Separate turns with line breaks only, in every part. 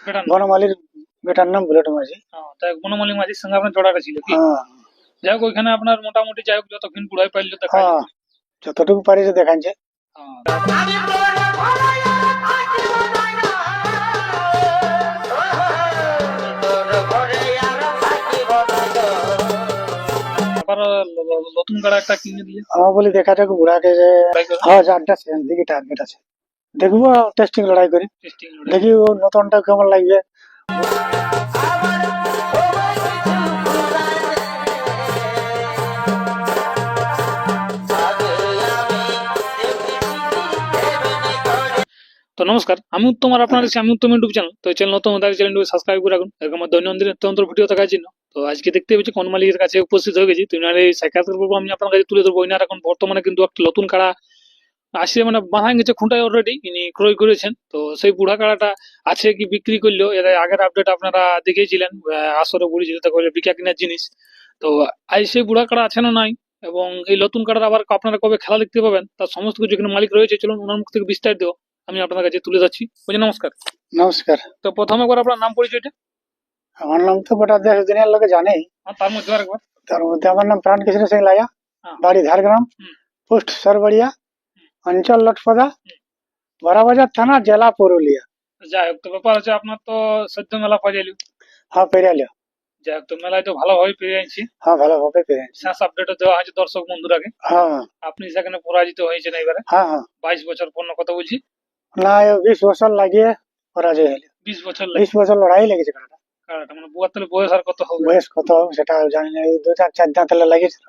Better নাম।
বনমালীর better নাম bullet মাঝি।
তাই বনমালী মাঝির সঙ্গে আপনার জোড়াটা ছিল কি?
হ্যাঁ
যাই হোক ওইখানে আপনার মোটামুটি যাই হোক যতক্ষণ বুড়াই পাইল দেখা
হ্যাঁ, যতটুকু পারিছে দেখাচ্ছে।
আবার নতুন গাড়া একটা কিনে দিয়ে
আমার বলি দেখা যাক বুড়াকে যে হ্যাঁ চারটা সেকেন্ড দিকে টার্গেট আছে, দেখবো টেস্টিং লড়াই করি,
টেস্টিং
দেখি ও নতুনটা কেমন লাগবে।
তো নমস্কার, আমি উত্তম আর আপনার কাছে আমি উত্তম ইউটিউব চ্যানেল। তো চ্যানেল নতুন তার চ্যানেলটি সাবস্ক্রাইব করে রাখুন এরকম আমার দৈনন্দিন তন্ত্র ভিডিও দেখার জন্য। তো আজকে দেখতে পেয়েছি কোন মালিকের কাছে উপস্থিত হয়ে গেছি, তো এই সাক্ষাৎকার করবো আমি আপনার কাছে তুলে ধরবো। ইনার এখন বর্তমানে কিন্তু একটা নতুন কাড়া আসছে, মানে বাঁধা গেছে খুঁটায় অলরেডি, ইনি ক্রয় করেছেন। তো সেই বুড়া কাড়াটা আছে কি বিক্রি করলো, এর আগের আপডেট আপনারা দেখেছিলেন, আসরে বলেছিল তো বিকা কিনার জিনিস। তো আজ সেই বুড়া কাড়া আছে না নাই, এবং এই নতুন কাড়ার আবার আপনারা কবে খেলা দেখতে পাবেন, তার সমস্ত কিছু এখানে মালিক রয়েছে। চলুন ওনার মুখ থেকে বিস্তারিত আমি আপনার কাছে তুলে যাচ্ছি। বুঝি নমস্কার।
নমস্কার।
তো প্রথমে একবার আপনার নাম পরিচয়টা।
আমার নাম তো গোটা দেশ দুনিয়ার লোকে জানেই,
তার মধ্যে আরেকবার।
তার মধ্যে আমার নাম প্রাণকৃষ্ণ সিং লায়া,
হ্যাঁ।
বাড়ি ঝাড়গ্রাম, পোস্ট সরবড়িয়া, অঞ্চল লটপদা, বড়াবাজার থানা, জেলা পুরুলিয়া।
যাই হোক, তো ব্যাপার হচ্ছে আপনার তো সদ্য মেলা পাইল।
হ্যাঁ পেরিয়ালিও।
যাই হোক, তো মেলায় তো ভালোভাবে পেয়ে আনছি।
হ্যাঁ ভালোভাবে পেরিয়েছি।
শেষ আপডেট দেওয়া হয়েছে দর্শক বন্ধুরাকে।
হ্যাঁ
আপনি সেখানে পরাজিত হয়েছেন এবারে।
হ্যাঁ হ্যাঁ।
22 বছর পূর্ণ কথা বলছি।
না 20 বছর লাগিয়ে পরাজয় হলো।
20 বছর
20 বছর লড়াই লেগেছে কারণটা।
কাড়াটা মানে বুয়ার তাহলে বয়স আর কত হবে?
বয়স কত হবে সেটা জানি না, এই 2-4 দাঁত লাগিয়েছিল,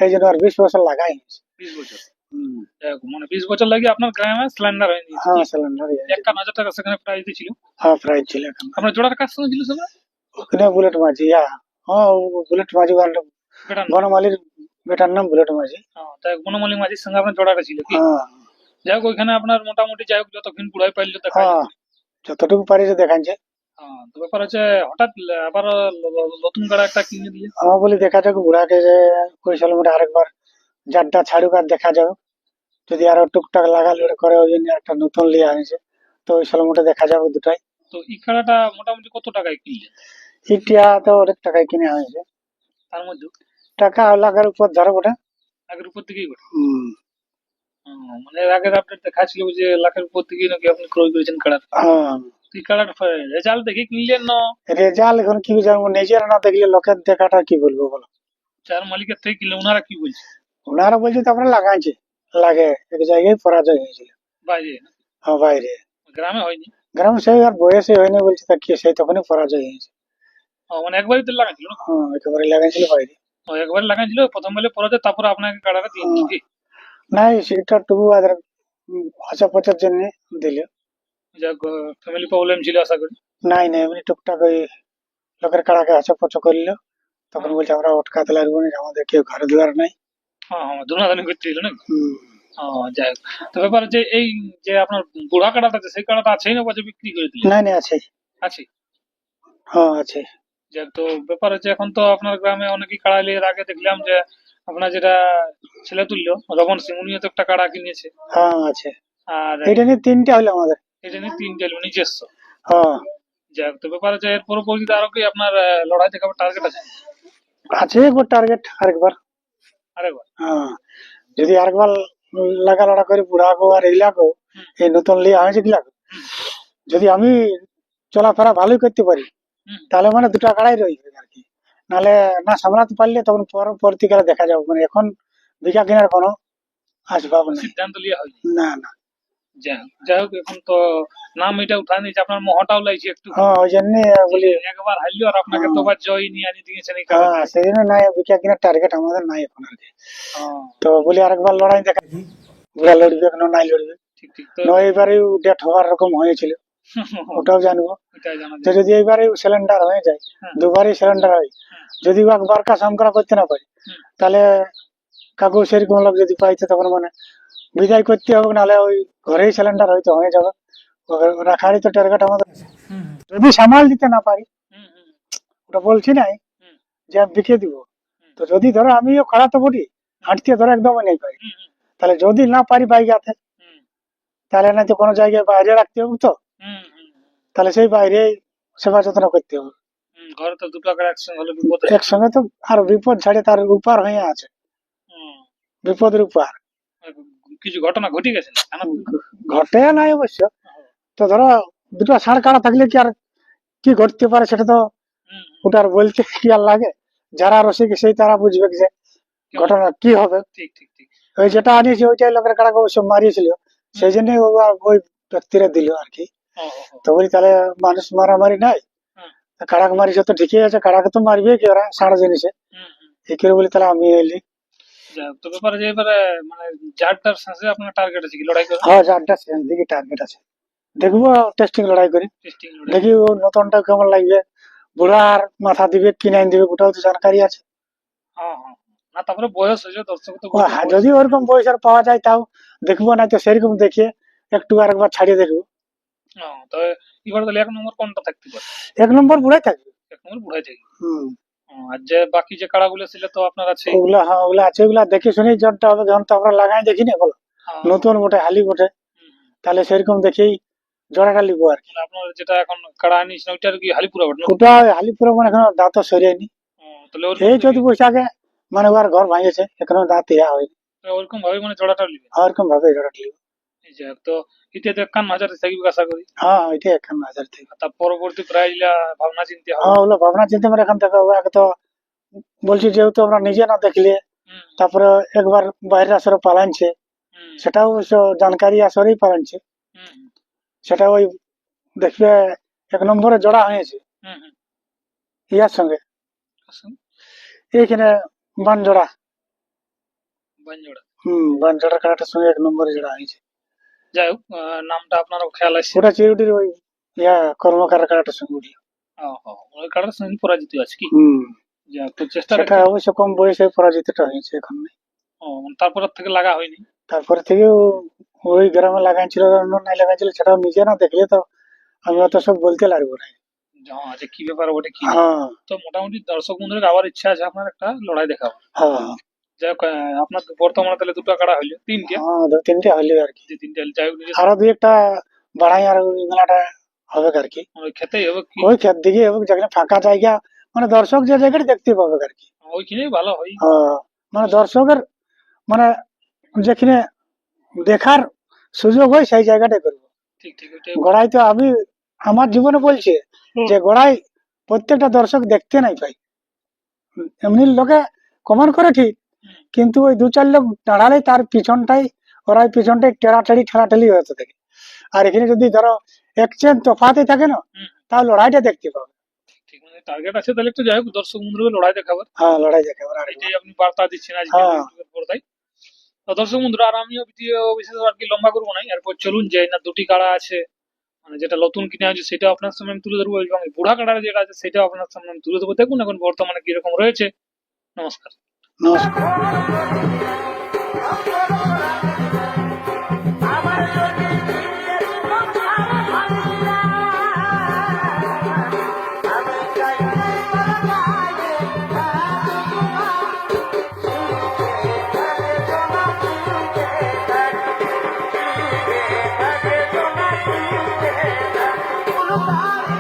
এই জন্য আর 20 বছর লাগাই।
20 বছর। যাই হোক, মানে 20 বছর লাগে আপনার গ্রামে সিলিন্ডার হয়নি।
হ্যাঁ সিলিন্ডার
51,000 টাকা সেখানে প্রাইজ দিয়েছিল।
হ্যাঁ প্রাইজ ছিল। এখন
আপনার জোড়ার কাজ সঙ্গে ছিল সবাই।
ওখানে বুলেট মাঝি, হ্যাঁ বুলেট মাঝি
বেটার নাম।
বনমালীর বেটার নাম বুলেট মাঝি।
তাই বনমালী মাঝির সঙ্গে আপনার জোড়াটা ছিল কি?
হ্যাঁ
যাই হোক ওইখানে আপনার মোটামুটি যাই হোক যতক্ষণ বুড়াই পাইল দেখা
হ্যাঁ, যতটুকু পারিছে দেখাচ্ছে।
তো ব্যাপার হচ্ছে হঠাৎ আবার নতুন গাড়া একটা কিনে দিয়ে
আমার বলি দেখা যাক বুড়াকে যে কইছিল মোটা আরেকবার জাড্ডা ছাড়ুক আর দেখা যাবে, যদি আরো টুকটাক লাগালে করে ওই জন্য একটা নতুন লিয়ে আনিছে, তো ওই সলমোটা দেখা যাবে দুটাই।
তো এই খেলাটা মোটামুটি কত টাকায় কিনলেন?
ইটিয়া তো অনেক টাকায় কিনে হয়েছে,
তার মধ্যে
টাকা লাগার উপর ধরো ওটা।
আগের উপর দিকেই বটে। মানে এর আগের আপডেট দেখাচ্ছিল যে লাখের উপর দিকেই নাকি আপনি ক্রয় করেছেন কাড়া।
হ্যাঁ
তুই কাড়াটা রেজাল্ট দেখে কিনলেন না?
রেজাল্ট এখন কি জানবো, নিজের না দেখলে লোকের দেখাটা কি বলবো বলো।
চার মালিকের থেকে কিনলে ওনারা কি বলছে?
ওনারা বলছে তো আমরা লাগাইছি, লাগে এক জায়গায় পরাজয় হয়েছিল।
বাইরে?
হ্যাঁ বাইরে,
গ্রামে হয়নি?
গ্রাম সেই আর বয়সে হয়নি বলছে, তা কি সেই তখনই পরাজয় হয়েছে।
মানে একবারই তো লাগাইছিল না?
হ্যাঁ একেবারে লাগাইছিল বাইরে।
একবার লাগাইছিল, প্রথম বেলে পরে তারপর আপনাকে কাড়াটা দিয়ে দিল কি?
নাই সেটা টুকু আদার আশা পচার জন্য দিল।
যাক, ফ্যামিলি প্রবলেম ছিল আশা করি।
নাই নাই এমনি টুকটাক ওই লোকের কাড়াকে হাসা পচ করলো, তখন বলছে আমরা অটকাতে লাগবো না, আমাদের কেউ ঘরে দুয়ার নাই।
দুনাদানি করতে দিল না? যাই হোক, তো ব্যাপার হচ্ছে এই যে আপনার বুড়া কাড়াটা আছে সেই কাড়াটা আছেই না বাজে বিক্রি করে দিল?
নাই নাই আছে।
আছে।
হ্যাঁ আছে।
যাক, তো ব্যাপার হচ্ছে এখন তো আপনার গ্রামে অনেকেই কাড়া এলে, এর আগে দেখলাম যে আপনার যেটা ছেলে তুললো রবন সিং, উনিও তো একটা কাড়া কিনেছে।
হ্যাঁ আছে।
আর
এটা নিয়ে 3টা হলো আমাদের।
এটা নিয়ে 3টে নিজস্ব।
হ্যাঁ
যাক, তো ব্যাপার হচ্ছে এর পরবর্তীতে আরো কি আপনার লড়াই দেখাবার টার্গেট আছে?
আছে একবার টার্গেট আরেকবার।
আরেকবার?
হ্যাঁ যদি আরেকবার লাগা লড়া করে বুড়াগো আর এইলাগো, এই নতুন লিয়া হয়েছে গিলাগো, যদি আমি চলাফেরা ভালোই করতে পারি তাহলে মানে দুটা কাড়াই রইবে আর কি, নাহলে না সামলাতে পারলে তখন পরবর্তীকালে দেখা যাবে, মানে এখন বিঘা কেনার কোনো আসবাব নেই।
সিদ্ধান্ত লিয়া হয়
না না।
যাই হোক, এখন তো নাম এটা উঠা নিয়েছে, আপনার মহাটাও লাগছে একটু।
হ্যাঁ ওই জন্য বলি
একবার হারলো আর আপনাকে তো জয় নিয়ে আনি দিয়েছেন এই
হ্যাঁ,
কারণে।
সেই জন্য নাই বিঘা কেনার টার্গেট আমাদের নাই এখন আর কি। তো বলি আরেকবার লড়াই দেখা, বুড়া লড়বে কেন নাই লড়বে।
ঠিক ঠিক।
নয় এবারে ডেট হওয়ার রকম হয়েছিল, ওটাও জানবো। তো যদি এইবারে সিলিন্ডার হয়ে যায়, দুবারই সিলিন্ডার হয়, যদি একবার কা সংকরা করতে না পারি, তাহলে কাকু সেরকম লোক যদি পাইছে তখন মানে বিদায় করতে হবে, নাহলে ওই ঘরেই সিলিন্ডার হয়তো হয়ে যাবে। রাখারই তো টার্গেট আমাদের, যদি সামাল দিতে না পারি, ওটা বলছি নাই যে আমি বিকে দিব। তো যদি ধরো আমিও খারাপ তো বটি, হাঁটতে ধরো একদমই নেই পারি, তাহলে যদি না পারি বাইক আছে, তাহলে না তো কোনো জায়গায় বাইরে রাখতে হবে তো, তাহলে সেই বাইরে সেবা যত্ন করতে হবে।
ঘরে তো দুটো কাড়া একসঙ্গে হলে বিপদ আছে।
একসঙ্গে তো আর বিপদ ছাড়ে তার উপার হয়ে আছে,
হুম,
বিপদের উপার।
কিছু ঘটনা ঘটে গেছে না? কেন?
ঘটে নাই অবশ্য, তো ধরো দুটো ষাঁড় কাড়া থাকলে কি আর কি ঘটতে পারে সেটা তো
হুম,
ওটার বলতে কি আর লাগে, যারা রসিক সেই তারা বুঝবে যে
কেমন?
ঘটনা কি হবে।
ঠিক ঠিক ঠিক।
ওই যেটা আনিয়েছে ওইটাই লোকের কাড়াকে অবশ্য মারিয়েছিল, সেই জন্যই ওই ব্যক্তিরা দিল আর কি।
ও, ও, ও।
তো বলি তাহলে মানুষ মারামারি নাই,
হুম,
কাড়াকে মারিছে তো ঠিকই আছে, কাড়াকে তো মারবে কি ওরা ষাঁড় জিনিসে।
হুম, হুম।
এই করে বলি তাহলে আমি এলি।
যাই হোক, তো ব্যাপারে যে এবারে মানে যারটার শেষে আপনার টার্গেট আছে কি লড়াই করে?
হ্যাঁ চারটা শেষ দিকে টার্গেট আছে, দেখবো টেস্টিং লড়াই করি,
টেস্টিং লড়াই।
দেখি ও নতুনটা কেমন লাগবে, বুড়ার মাথা দিবে কি নাই দিবে ওটাও তো জানকারি আছে।
হ্যাঁ, হ্যাঁ। না তারপরে বয়স হয়েছে, দর্শক তো
ও হ্যাঁ, যদি ওরকম পয়সার পাওয়া যায় তাও দেখবো, না তো সেরকম দেখিয়ে একটু আরেকবার ছাড়িয়ে দেখবো।
তো এবার তাহলে 1 নম্বর কোনটা থাকতে পারে?
1 নম্বর বুড়াই থাকবে।
1 নম্বর বুড়াই থেকে।
হম,
আর যে বাকি যে কাড়াগুলো ছিল তো আপনার আছে।
ওগুলা হ্যাঁ ওগুলা আছে, ওগুলা দেখে শুনে জনটা হবে, যখন তো আমরা লাগাই দেখি না বলো, নতুন বটে হালি বটে, তাহলে সেরকম দেখেই জোড়াটা লিখবো আর কি।
আপনার যেটা এখন কাড়া আনিস ওইটার কি হালিপুরা বটে না?
ওটা হালিপুরা মানে এখন দাঁত সরিয়েনি,
তাহলে
এই 14 বৈশাখে মানে ওর ঘর ভাঙিয়েছে, এখনো দাঁত ইয়া হয়নি,
ওরকম ভাবে মানে জোড়াটা নিবে।
ওরকম ভাবে জোড়াটা লিখবো।
এই যে তো এটা তো 51,000 থাকবে আশা করি।
হ্যাঁ ওইটাই 51,000 থেকে।
আর তার পরবর্তী প্রাইজটা ভাবনা চিন্তা হবে।
হ্যাঁ ওগুলো ভাবনা চিন্তা করে এখান থেকে হবে। আগে তো বলছি যেহেতু আমরা নিজে না দেখলে,
হুম,
তারপরে একবার বাইরের আসরে পালাইছে,
হুম,
সেটাও অবশ্য জানকারি আসরেই পালাইছে,
হুম,
সেটা ওই দেখবে 1 নম্বরে জোড়া হয়েছে
হুম, হুম।
ইয়ার সঙ্গে,
আচ্ছা,
এইখানে বানজোড়া।
বানজোড়া।
বানজোড়া কাটার সঙ্গে 1 নম্বরে জোড়া হয়েছে।
যাই হোক, নামটা আপনারও খেয়াল আছে।
ওটা চিরুটির ওই ইয়া কর্মকার কাটার সঙ্গে উঠলো।
ওই কাড়ার সঙ্গে পরাজিত আছে কি? যাই হোক, তো চেষ্টা
সেটা
রেখে।
অবশ্য কম বয়সে পরাজিতটা হয়েছে এখন নেই।
মানে তারপর থেকে লাগা হয়নি।
তারপরে থেকে ওই গ্রামে লাগাইছিল, অন্য নাই লাগাইছিল, সেটাও নিজে না দেখলে তো আমি অত সব বলতে লাগবো না।
যে কি ব্যাপার ওটা কি না।
হ্যাঁ
তো মোটামুটি দর্শক বন্ধুদের আবার ইচ্ছা আছে আপনার একটা লড়াই দেখাবো।
হ্যাঁ
যাই হোক, আপনার বর্তমানে তাহলে দুটো কাড়া হইলো, তিনটে।
হ্যাঁ, 2-3টে হইলে আর কি,
যে তিনটে যাই হোক, নিজের
আরো 2-1টা বাড়াই আর ওই মেলাটা হবে আর কি।
ওই খেতেই হবে কি।
ওই ক্ষেত দিকে এবং যেখানে ফাঁকা জায়গা, মানে দর্শক যে জায়গাটা দেখতে পাবে আর কি।
ওইখানেই ভালো হয়।
মানে দর্শকের মানে যেখানে দেখার সুযোগ হয় সেই জায়গাটাই করবো।
ঠিক ঠিক ওইটাই।
গড়াই তো আমি আমার জীবনে বলছি যে গড়াই প্রত্যেকটা দর্শক দেখতে নাই পাই, এমনি লোকে কমেন্ট করে ঠিক, কিন্তু ওই 2-4 লোক দাঁড়ালে তার পিছনটাই ওরাই পিছনটাই টেড়াটেড়ি ঠেলাঠেলি হতে থাকে। আর এখানে যদি ধরো একচেন তফাতে থাকে না,
হুম,
তাহলে লড়াইটা দেখতে পাবে।
ঠিক মানে টার্গেট আছে তাহলে একটু যাই হোক দর্শক বন্ধুদের লড়াই দেখাবার।
হ্যাঁ লড়াই দেখে ওরা।
এটাই আপনি বার্তা দিচ্ছেন আজকে
হ্যাঁ।
ইউটিউবের পর্দায়। তো দর্শক বন্ধুরা, আর আমিও ভিডিও বিশেষ আর কি লম্বা করবো না, এরপর চলুন যে না দুটি কাড়া আছে, মানে যেটা নতুন কিনে আছে সেটা আপনার সামনে আমি তুলে ধরবো, এবং এই বুড়া কাড়ার যেটা আছে সেটাও আপনার সামনে আমি তুলে ধরবো। দেখুন এখন বর্তমানে কিরকম রয়েছে। নমস্কার।
নমস্কার।
Bye.